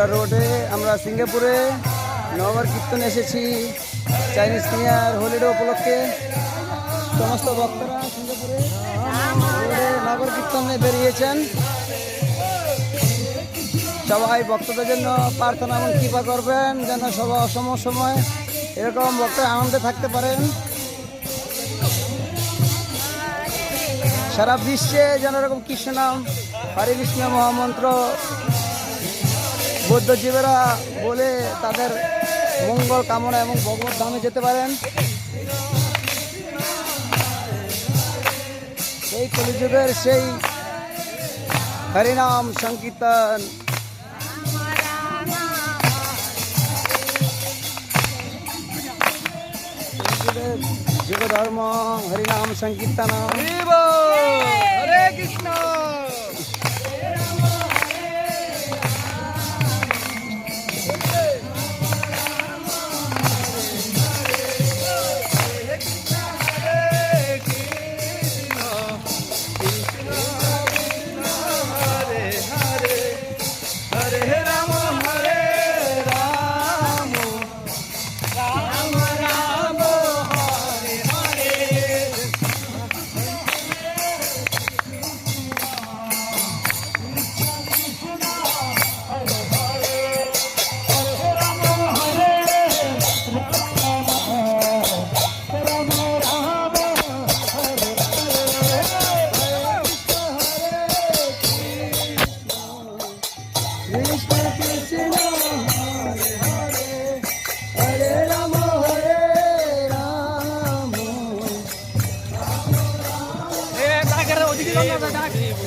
আমরা রোডে আমরা সিঙ্গাপুরে নগর কীর্তনে এসেছি চাইনিজ নিউ ইয়ার হলিডে উপলক্ষে। সমস্ত ভক্তরা সিঙ্গাপুরে রোডে নগর কীর্তনে বেরিয়েছেন। সবাই ভক্তদের জন্য প্রার্থনা এবং কৃপা করবেন যেন সবাই সময় এরকম ভক্তের আনন্দে থাকতে পারেন। সারা বিশ্বে যেন এরকম কৃষ্ণ নাম হরে কৃষ্ণ মহামন্ত্র বৌদ্ধজীবেরা বলে তাদের মঙ্গল কামনা এবং ভগবত ধামে যেতে পারেন। সেই কলিযুগের সেই হরিনাম সংকীর্তন যুগ ধর্ম হরিনাম সংকীর্তন হরে কৃষ্ণ।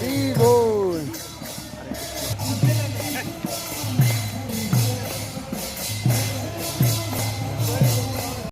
Vivo